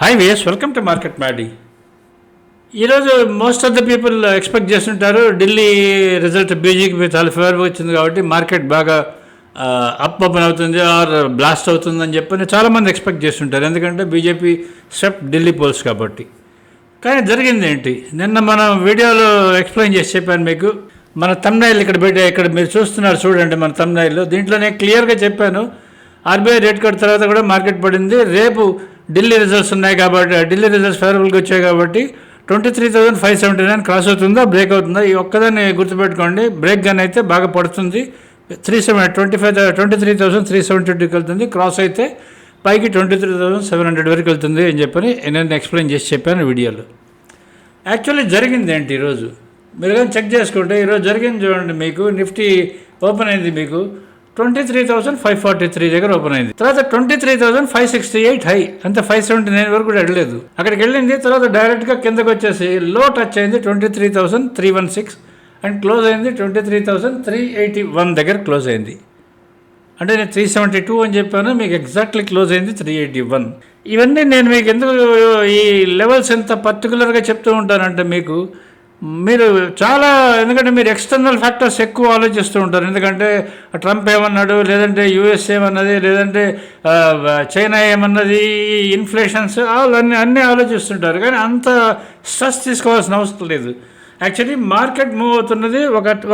Hi వేస్ welcome to market Maddy. ఈరోజు most of the people expect చేస్తుంటారు Delhi result BJP చాలా ఫేవర్గా వచ్చింది కాబట్టి మార్కెట్ బాగా అప్ ఓపెన్ అవుతుంది ఆర్ బ్లాస్ట్ అవుతుందని చెప్పని చాలామంది ఎక్స్పెక్ట్ చేస్తుంటారు. ఎందుకంటే బీజేపీ స్వెప్ట్ ఢిల్లీ పోల్స్ కాబట్టి. కానీ జరిగింది ఏంటి? నిన్న మనం వీడియోలో ఎక్స్ప్లెయిన్ చేసి చెప్పాను మీకు. మన తమ్నైల్ ఇక్కడ మీరు చూస్తున్నారు చూడండి. మన తమ్నైల్లో దీంట్లోనే క్లియర్గా చెప్పాను. ఆర్బీఐ రేట్ కట్ తర్వాత కూడా మార్కెట్ పడింది. రేపు ఢిల్లీ రిజల్ట్స్ ఉన్నాయి కాబట్టి, ఢిల్లీ రిజల్ట్స్ ఫేవరబుల్గా వచ్చాయి కాబట్టి 23,579 క్రాస్ అవుతుందా, బ్రేక్ అవుతుందా? ఈ ఒక్కదాన్ని గుర్తుపెట్టుకోండి. బ్రేక్ కానీ అయితే బాగా పడుతుంది. 23,372కి వెళ్తుంది. క్రాస్ అయితే పైకి 23,700 వరకు వెళ్తుంది అని చెప్పని నేను ఎక్స్ప్లెయిన్ చేసి చెప్పాను వీడియోలో. యాక్చువల్లీ జరిగింది ఏంటి ఈరోజు మీరు కానీ చెక్ చేసుకుంటే, ఈరోజు జరిగింది చూడండి. మీకు నిఫ్టీ ఓపెన్ అయింది మీకు 23,543 దగ్గర ఓపెన్ అయింది. తర్వాత 23,568 హై, అంతే 579 వరకు కూడా వెళ్ళలేదు. అక్కడికి వెళ్ళింది. తర్వాత డైరెక్ట్గా కిందకు వచ్చేసి లో టచ్ అయింది 23,316 అండ్ క్లోజ్ అయింది 23,381 దగ్గర క్లోజ్ అయింది. అంటే నేను 372 అని చెప్పాను, మీకు ఎగ్జాక్ట్లీ క్లోజ్ అయింది 381. ఇవన్నీ నేను మీకు ఎందుకు ఈ లెవెల్స్ ఎంత పర్టికులర్గా చెప్తూ ఉంటానంటే మీరు చాలా, ఎందుకంటే మీరు ఎక్స్టర్నల్ ఫ్యాక్టర్స్ ఎక్కువ ఆలోచిస్తూ ఉంటారు. ఎందుకంటే ట్రంప్ ఏమన్నాడు, లేదంటే యూఎస్ ఏమన్నది, లేదంటే చైనా ఏమన్నది, ఇన్ఫ్లేషన్స్ అన్నీ ఆలోచిస్తుంటారు. కానీ అంత స్ట్రెస్ తీసుకోవాల్సిన అవసరం లేదు. యాక్చువల్లీ మార్కెట్ మూవ్ అవుతున్నది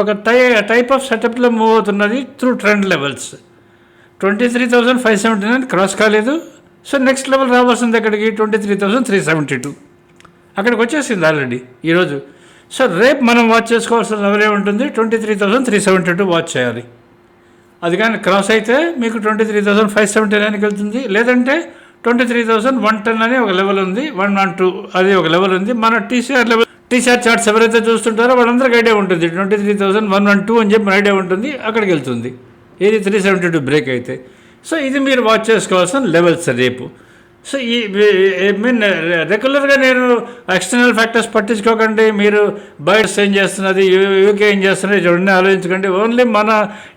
ఒక టైప్ ఆఫ్ సెటప్లో మూవ్ అవుతున్నది త్రూ ట్రెండ్ లెవెల్స్. 23,579 క్రాస్ కాలేదు. సో నెక్స్ట్ లెవెల్ రావాల్సింది ఎక్కడికి? 23,372 అక్కడికి వచ్చేసింది ఆల్రెడీ ఈరోజు. సో రేపు మనం వాచ్ చేసుకోవాల్సిన లెవెల్ ఏముంటుంది? 23,372 వాచ్ చేయాలి. అది కానీ క్రాస్ అయితే మీకు 23,579కి వెళ్తుంది. లేదంటే 23,110 అని ఒక లెవెల్ ఉంది, 112 అది ఒక లెవెల్ ఉంది. మన టీసీఆర్ చార్ట్స్ ఎవరైతే చూస్తుంటారో వాళ్ళందరికీ ఐడియా ఉంటుంది. 23,112 అని చెప్పి ఐడియా ఉంటుంది, అక్కడికి వెళ్తుంది. ఇది 372 బ్రేక్ అయితే. సో ఇది మీరు వాచ్ చేసుకోవాల్సిన లెవెల్స్ రేపు. సో రెగ్యులర్గా నేను ఎక్స్టర్నల్ ఫ్యాక్టర్స్ పట్టించుకోకండి. మీరు బయట ఏం చేస్తున్నది, యూకే ఏం చేస్తున్నది చూడండి, ఆలోచించకండి. ఓన్లీ మన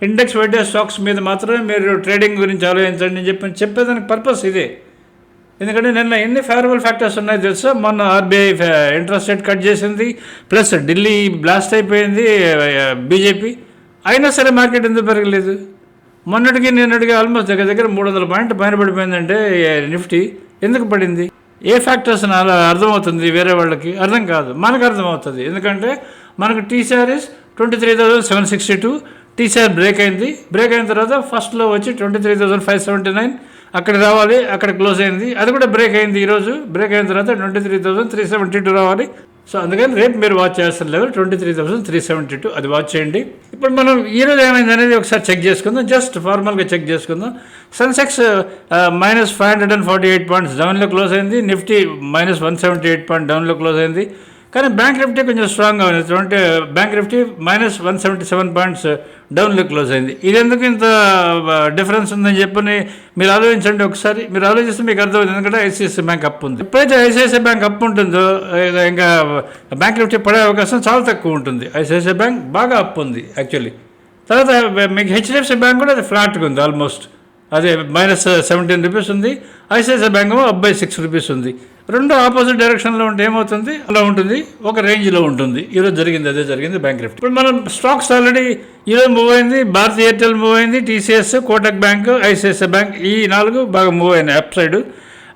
ఇండెక్స్ వెయిటెడ్ స్టాక్స్ మీద మాత్రమే మీరు ట్రేడింగ్ గురించి ఆలోచించండి అని చెప్పేదానికి పర్పస్ ఇదే. ఎందుకంటే నిన్న ఎన్ని ఫేవరబుల్ ఫ్యాక్టర్స్ ఉన్నాయో తెలుసా? మొన్న ఆర్బీఐ ఇంట్రెస్ట్ రేట్ కట్ చేసింది, ప్లస్ ఢిల్లీ బ్లాస్ట్ అయిపోయింది బీజేపీ. అయినా సరే మార్కెట్ ఎందుకు పెరగలేదు? మొన్నటికి నిన్నటికి ఆల్మోస్ట్ దగ్గర 300 పాయింట్ పైన పడిపోయిందంటే నిఫ్టీ. ఎందుకు పడింది? ఏ ఫ్యాక్టర్స్ అలా అర్థమవుతుంది వేరే వాళ్ళకి? అర్థం కాదు, మనకు అర్థమవుతుంది. ఎందుకంటే మనకు టీసీఆర్ ఇస్ 23,762. టీసీఆర్ బ్రేక్ అయింది. బ్రేక్ అయిన తర్వాత ఫస్ట్లో వచ్చి 23,579 అక్కడ రావాలి, అక్కడ క్లోజ్ అయింది. అది కూడా బ్రేక్ అయింది ఈరోజు. బ్రేక్ అయిన తర్వాత 23,372 రావాలి. సో అందుకని రేపు మీరు వాచ్ చేస్తున్న లెవెల్ 23,372, అది వాచ్ చేయండి. ఇప్పుడు మనం ఈరోజు ఏమైంది అనేది ఒకసారి చెక్ చేసుకుందాం. జస్ట్ ఫార్మల్గా చెక్ చేసుకుందాం. సెన్సెక్స్ -548 పాయింట్స్ డౌన్లో క్లోజ్ అయింది. నిఫ్టీ -178 పాయింట్ డౌన్లో క్లోజ్ అయింది. కానీ బ్యాంక్ నిఫ్టీ కొంచెం స్ట్రాంగ్గా ఉంది. బ్యాంక్ నిఫ్టీ -177 పాయింట్స్ డౌన్లో క్లోజ్ అయింది. ఇది ఎందుకు ఇంత డిఫరెన్స్ ఉందని చెప్పని మీరు ఆలోచించండి ఒకసారి. మీరు ఆలోచిస్తే మీకు అర్థమవుతుంది. ఎందుకంటే ఐసిఐసిఐ బ్యాంక్ అప్ ఉంది. ఎప్పుడైతే ఐసిఐసిఐ బ్యాంక్ అప్ ఉంటుందో ఇంకా బ్యాంక్ నిఫ్టీ పడే అవకాశం చాలా తక్కువ ఉంటుంది. ఐసిఐసిఐ బ్యాంక్ బాగా అప్ ఉంది యాక్చువల్లీ. తర్వాత మీకు హెచ్డిఎఫ్సి బ్యాంక్ కూడా అది ఫ్లాట్గా ఉంది ఆల్మోస్ట్. అదే -17 రూపీస్ ఉంది. ICICI bank up by 6 rupees ఉంది. రెండు ఆపోజిట్ డైరెక్షన్లో ఉంటే ఏమవుతుంది? అలా ఉంటుంది, ఒక రేంజ్లో ఉంటుంది. ఈరోజు జరిగింది అదే జరిగింది బ్యాంక్ నిఫ్టీ. ఇప్పుడు మనం స్టాక్స్ ఆల్రెడీ ఈరోజు మూవ్ అయింది. భారతీ ఎయిర్టెల్ మూవ్ అయింది, TCS, Kotak bank, ICICI bank, ఈ 4 బాగా మూవ్ అయినాయి up side.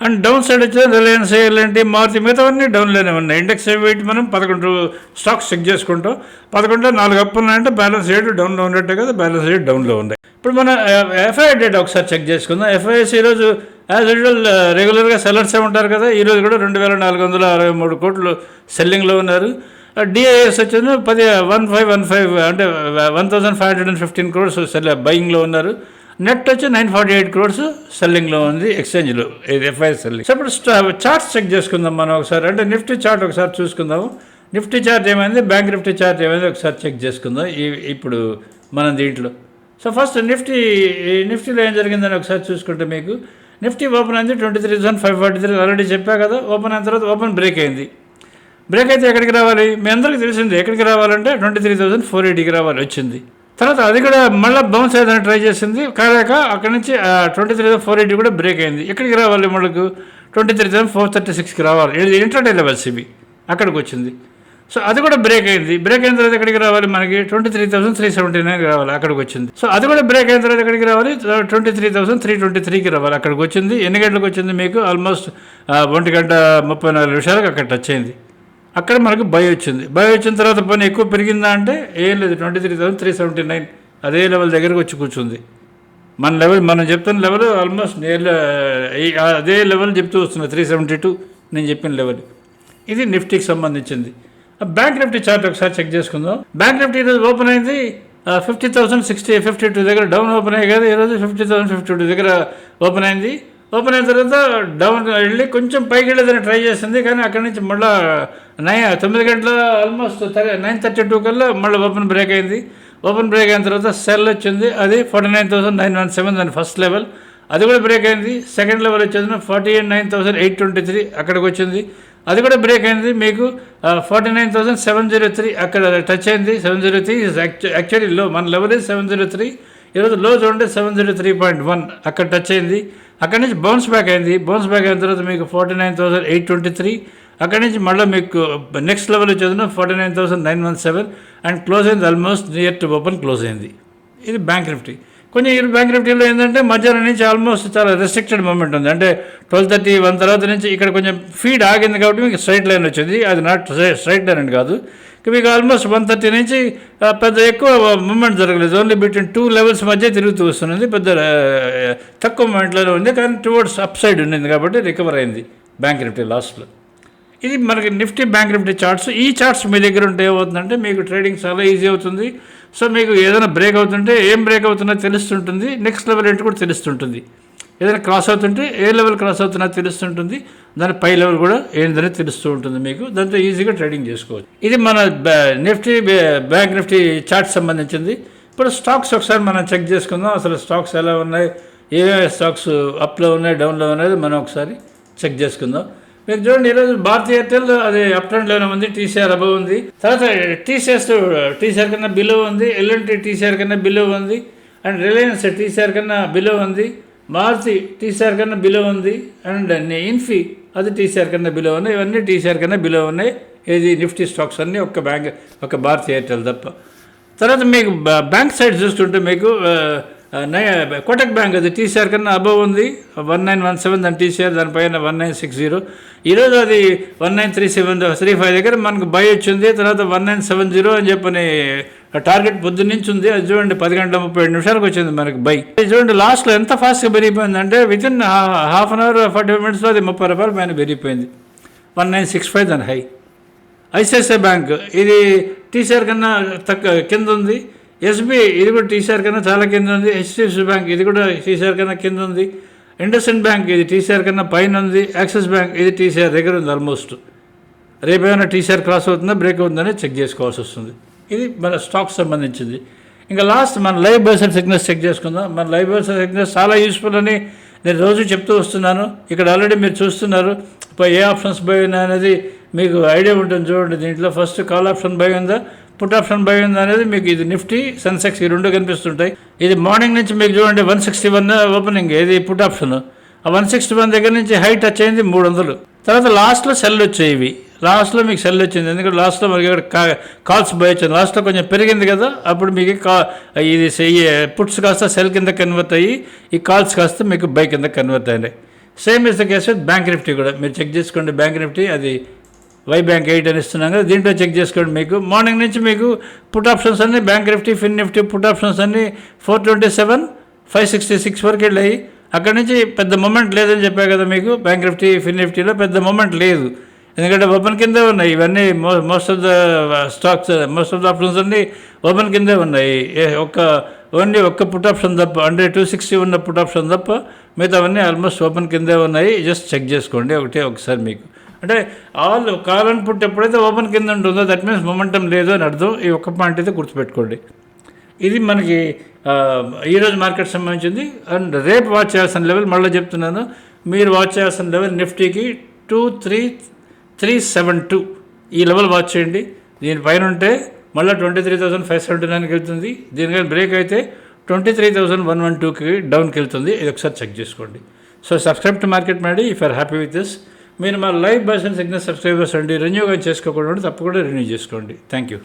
And down side వచ్చేది రిలయన్స్, ఎల్ఎన్టీ, మారుతి, మిగతావన్నీ డౌన్లోనే ఉన్నాయి. ఇండెక్స్ వెయిట్ మనం 11 స్టాక్స్ చెక్ చేసుకుంటాం. 11లో 4 అప్ ఉన్నాయంటే బ్యాలెన్స్ రేట్ డౌన్లో ఉన్నట్టే కదా, బ్యాలెన్స్ రేట్ డౌన్లో ఉన్నాయి. ఇప్పుడు మన ఎఫ్ఐఐ డేటా ఒకసారి చెక్ చేసుకుందాం. ఎఫ్ఐఎస్ ఈరోజు యాజ్ యూజువల్ రెగ్యులర్గా సెల్లర్సే ఉంటారు కదా. ఈరోజు కూడా 2,463 కోట్లు సెల్లింగ్లో ఉన్నారు. డిఐఎస్ వచ్చేది 1515 అంటే 1,515 crores బయింగ్లో ఉన్నారు. నెట్ వచ్చి 948 crores సెల్లింగ్లో ఉంది ఎక్స్చేంజ్లో, ఇది ఎఫ్ఐఎస్ సెల్లింగ్. సో ఇప్పుడు చార్ట్స్ చెక్ చేసుకుందాం మనం ఒకసారి. అంటే నిఫ్టీ చార్ట్ ఒకసారి చూసుకుందాము. నిఫ్టీ చార్ట్ ఏమైంది, బ్యాంక్ నిఫ్టీ చార్ట్ ఏమైంది ఒకసారి చెక్ చేసుకుందాం ఇప్పుడు మనం దీంట్లో. సో ఫస్ట్ నిఫ్టీలో ఏం జరిగిందని ఒకసారి చూసుకుంటే మీకు నిఫ్టీ ఓపెన్ అయింది 23,543 ఆల్రెడీ చెప్పా కదా. ఓపెన్ అయిన తర్వాత ఓపెన్ బ్రేక్ అయింది. బ్రేక్ అయితే ఎక్కడికి రావాలి? మీ అందరికీ తెలిసింది. ఎక్కడికి రావాలంటే 23,480కి రావాలి, వచ్చింది. తర్వాత అది కూడా మళ్ళీ బౌన్స్ అయ్యేదని ట్రై చేసింది, కాలేక అక్కడి నుంచి 23,480 కూడా బ్రేక్ అయింది. ఎక్కడికి రావాలి? మనకు 23,436కి రావాలి. ఇది ఇంట్రాడే లెవెల్స్ ఇవి, అక్కడికి వచ్చింది. సో అది కూడా బ్రేక్ అయింది. బ్రేక్ అయిన తర్వాత ఎక్కడికి రావాలి, మనకి 23,379కి రావాలి, అక్కడికి వచ్చింది. సో అది కూడా బ్రేక్ అయిన తర్వాత ఎక్కడికి రావాలి, 23,323కి రావాలి, అక్కడికి వచ్చింది. ఎన్ని గంటలకు వచ్చింది మీకు, ఆల్మోస్ట్ 1:34 అక్కడ టచ్ అయింది. అక్కడ మనకు బై వచ్చింది. బై వచ్చిన తర్వాత పని ఎక్కువ పెరిగిందా అంటే ఏం లేదు, 23,379 అదే లెవెల్ దగ్గరకు వచ్చి కూర్చుంది. మన లెవెల్, మనం చెప్తున్న లెవెల్ ఆల్మోస్ట్ అదే లెవెల్ చెప్తూ వస్తున్నా, 372 నేను చెప్పిన లెవెల్. ఇది నిఫ్టీకి సంబంధించింది. బ్యాంక్ నిఫ్టీ చార్ట్ ఒకసారి చెక్ చేసుకుందాం. బ్యాంక్ నిఫ్టీ ఈరోజు ఓపెన్ అయింది 50,052 దగ్గర డౌన్ ఓపెన్ అయ్యి కదా, ఈరోజు 50,052 దగ్గర ఓపెన్ అయింది. ఓపెన్ అయిన తర్వాత డౌన్ వెళ్ళి కొంచెం పైకి వెళ్ళేదని ట్రై చేసింది, కానీ అక్కడి నుంచి మళ్ళీ 9 గంటల ఆల్మోస్ట్ 9:32 కల్లా మళ్ళీ ఓపెన్ బ్రేక్ అయింది. ఓపెన్ బ్రేక్ అయిన తర్వాత సెల్ వచ్చింది, అది 49,917 దాని ఫస్ట్ లెవెల్, అది కూడా బ్రేక్ అయింది. సెకండ్ లెవెల్ వచ్చేది 49,823 అక్కడికి వచ్చింది, అది కూడా బ్రేక్ అయింది. మీకు 49,703 అక్కడ టచ్ అయింది. 703 ఇస్ యాక్చువల్లీ లో, మన లెవెల్ ఇస్ 703. ఈరోజు లో చూడండి 703.1 అక్కడ టచ్ అయింది. అక్కడి నుంచి బౌన్స్ బ్యాక్ అయింది. బౌన్స్ బ్యాక్ అయిన తర్వాత మీకు 49,823, అక్కడి నుంచి మళ్ళీ మీకు నెక్స్ట్ లెవెల్ వచ్చేది 49,917 అండ్ క్లోజ్ అయింది almost near to open close అయింది. ఇది బ్యాంక్ నిఫ్టీ. కొంచెం ఈ బ్యాంక్ నిఫ్టీలో ఏంటంటే మధ్యాహ్నం నుంచి ఆల్మోస్ట్ చాలా రెస్ట్రిక్టెడ్ మూమెంట్ ఉంది. అంటే 12:31 తర్వాత నుంచి ఇక్కడ కొంచెం ఫీడ్ ఆగింది కాబట్టి మీకు స్ట్రైట్ లైన్ వచ్చింది. అది నాట్ స్ట్రైట్ లైన్ అని కాదు, మీకు ఆల్మోస్ట్ 1:30 నుంచి పెద్ద ఎక్కువ మూమెంట్ జరగలేదు. ఓన్లీ బిట్వీన్ 2 లెవెల్స్ మధ్య తిరుగుతూ వస్తున్నది. పెద్ద తక్కువ మూమెంట్లోనే ఉంది, కానీ టువర్డ్స్ అప్ సైడ్ ఉండింది కాబట్టి రికవర్ అయింది బ్యాంక్ నిఫ్టీ లాస్ట్లో. ఇది మనకి నిఫ్టీ బ్యాంక్ నిఫ్టీ చార్ట్స్. ఈ చార్ట్స్ మీ దగ్గర ఉంటే ఏమవుతుందంటే మీకు ట్రేడింగ్ చాలా ఈజీ అవుతుంది. సో మీకు ఏదైనా బ్రేక్ అవుతుంటే ఏం బ్రేక్ అవుతున్నా తెలుస్తుంటుంది, నెక్స్ట్ లెవెల్ ఏంటి కూడా తెలుస్తుంటుంది. ఏదైనా క్రాస్ అవుతుంటే ఏ లెవెల్ క్రాస్ అవుతున్నా తెలుస్తుంటుంది, దాని పై లెవెల్ కూడా ఏంటనే తెలుస్తూ ఉంటుంది మీకు. దాంతో ఈజీగా ట్రేడింగ్ చేసుకోవచ్చు. ఇది మన నిఫ్టీ బ్యాంక్ నిఫ్టీ చార్ట్ సంబంధించింది. ఇప్పుడు స్టాక్స్ ఒకసారి మనం చెక్ చేసుకుందాం. అసలు స్టాక్స్ ఎలా ఉన్నాయి, ఏమేమి స్టాక్స్ అప్లో ఉన్నాయి డౌన్లో ఉన్నాయి మనం ఒకసారి చెక్ చేసుకుందాం. మీరు చూడండి, ఈరోజు భారతీ ఎయిర్టెల్ అది అప్ ట్రెండ్లోనే ఉంది, టీసీఆర్ అబవ్ ఉంది. తర్వాత టీసీఆర్ కన్నా బిలో ఉంది, ఎల్ఎన్టీ టీసీఆర్ కన్నా బిలో ఉంది, అండ్ రిలయన్స్ టీసీఆర్ కన్నా బిలో ఉంది, మారుతి టీసీఆర్ కన్నా బిలో ఉంది, అండ్ ఇన్ఫీ అది టీసీఆర్ కన్నా బిలో ఉన్నాయి. ఇవన్నీ టీసీఆర్ కన్నా బిలో ఉన్నాయి. ఇది నిఫ్టీ స్టాక్స్ అన్నీ ఒక భారతీ ఎయిర్టెల్ తప్ప. తర్వాత మీకు బ్యాంక్ సైడ్ చూస్తుంటే మీకు కోటక్ బ్యాంక్ అది టీసీఆర్ కన్నా అబవ్ ఉంది, 1917 దాని టీసీఆర్, దానిపైన 1960. ఈరోజు అది 193735 దగ్గర మనకు బై వచ్చింది. తర్వాత 1970 అని చెప్పని టార్గెట్ పొద్దున్న నుంచి ఉంది. అది చూడండి 10:37 వచ్చింది మనకి బై. అది చూడండి లాస్ట్లో ఎంత ఫాస్ట్గా పెరిగిపోయిందంటే వితిన్ హాఫ్ అన్ అవర్ 45 మినిట్స్లో అది 30 రూపాయల పైన పెరిగిపోయింది. 1965 దాని హై. ఐసిఐసిఐ బ్యాంక్ ఇది టీసీఆర్ కన్నా కింద ఉంది. ఎస్బీఐ ఇది కూడా టీసీఆర్ కన్నా చాలా కింద ఉంది. హెచ్డిఎఫ్సి బ్యాంక్ ఇది కూడా టీసీఆర్ కన్నా కింద ఉంది. ఇండస్ఇండ్ బ్యాంక్ ఇది టీసీఆర్ కన్నా పైన ఉంది. యాక్సిస్ బ్యాంక్ ఇది టీసీఆర్ దగ్గర ఉంది ఆల్మోస్ట్. రేపేమైనా టీసీఆర్ క్రాస్ అవుతుందా బ్రేక్ అవుతుందని చెక్ చేసుకోవాల్సి వస్తుంది. ఇది మన స్టాక్స్ సంబంధించింది. ఇంకా లాస్ట్ మన లైవ్ బర్సల్ సిగ్నల్స్ చెక్ చేసుకుందాం. మన లైవ్ బర్సల్ సిగ్నల్స్ చాలా యూస్ఫుల్ అని నేను రోజు చెప్తూ వస్తున్నాను. ఇక్కడ ఆల్రెడీ మీరు చూస్తున్నారు ఏ ఆప్షన్స్ బై ఉన్నాయి అనేది మీకు ఐడియా ఉంటుంది. చూడండి, దీంట్లో ఫస్ట్ కాల్ ఆప్షన్ బై ఉందా, పుట్ ఆప్షన్ బై ఉందా అనేది మీకు ఇది నిఫ్టీ సెన్సెక్స్ ఈ రెండు కనిపిస్తుంటాయి. ఇది మార్నింగ్ నుంచి మీకు చూడండి 161 ఓపెనింగ్, ఇది పుట్ ఆప్షన్. ఆ 161 దగ్గర నుంచి హై టచ్ అయింది 300. తర్వాత లాస్ట్లో సెల్ వచ్చాయి. ఇవి లాస్ట్లో మీకు సెల్ వచ్చింది, ఎందుకంటే లాస్ట్లో మనకి ఇక్కడ కాల్స్ బై వచ్చింది. లాస్ట్లో కొంచెం పెరిగింది కదా, అప్పుడు మీకు ఇది పుట్స్ కాస్త సెల్ కింద కన్వర్ట్ అయ్యి ఈ కాల్స్ కాస్త మీకు బై కింద కన్వర్ట్ అయినాయి. Same is the case with bank Nifty కూడా. మీరు చెక్ చేసుకోండి, బ్యాంక్ నిఫ్టీ అది వై బ్యాంక్ 8 అని ఇస్తున్నాం కదా, దీంట్లో చెక్ చేసుకోండి. మీకు మార్నింగ్ నుంచి మీకు పుట్ ఆప్షన్స్ అన్నీ బ్యాంక్ నిఫ్టీ ఫిన్ నిఫ్టీ పుట్ ఆప్షన్స్ అన్నీ 427 566 వరకు వెళ్ళాయి. అక్కడి నుంచి పెద్ద మూమెంట్ లేదని చెప్పా కదా మీకు. బ్యాంక్ నిఫ్టీ ఫిన్ నిఫ్టీలో పెద్ద మూమెంట్ లేదు, ఎందుకంటే ఓపెన్ కిందే ఉన్నాయి ఇవన్నీ. Most of the stocks most of the options అన్నీ ఓపెన్ కిందే ఉన్నాయి. ఓన్లీ ఒక్క పుట్ ఆప్షన్ తప్ప, అంటే 260 ఉన్న పుట్ ఆప్షన్ తప్ప మిగతావన్నీ ఆల్మోస్ట్ ఓపెన్ కిందే ఉన్నాయి. జస్ట్ చెక్ చేసుకోండి ఒకసారి మీకు. అంటే కాల్ అండ్ పుట్ ఎప్పుడైతే ఓపెన్ కింద ఉంటుందో దట్ మీన్స్ మొమెంటం లేదు అని అర్థం. ఈ ఒక్క పాయింట్ అయితే గుర్తుపెట్టుకోండి. ఇది మనకి ఈరోజు మార్కెట్ సంబంధించింది. అండ్ రేపు వాచ్ చేయాల్సిన లెవెల్ మళ్ళీ చెప్తున్నాను, మీరు వాచ్ చేయాల్సిన లెవెల్ నిఫ్టీకి 23372 ఈ లెవెల్ వాచ్ చేయండి. దీనిపైన ఉంటే మళ్ళీ 23,579కి వెళ్తుంది. దీనికని బ్రేక్ అయితే 23,112కి డౌన్కి వెళ్తుంది. ఇది ఒకసారి చెక్ చేసుకోండి. So subscribe to market Maddy if are happy with this. మీరు మా live bus and signal subscribers అండి. రెన్యూ కానీ చేసుకోకుండా తప్పకుండా రెన్యూ చేసుకోండి. Thank you.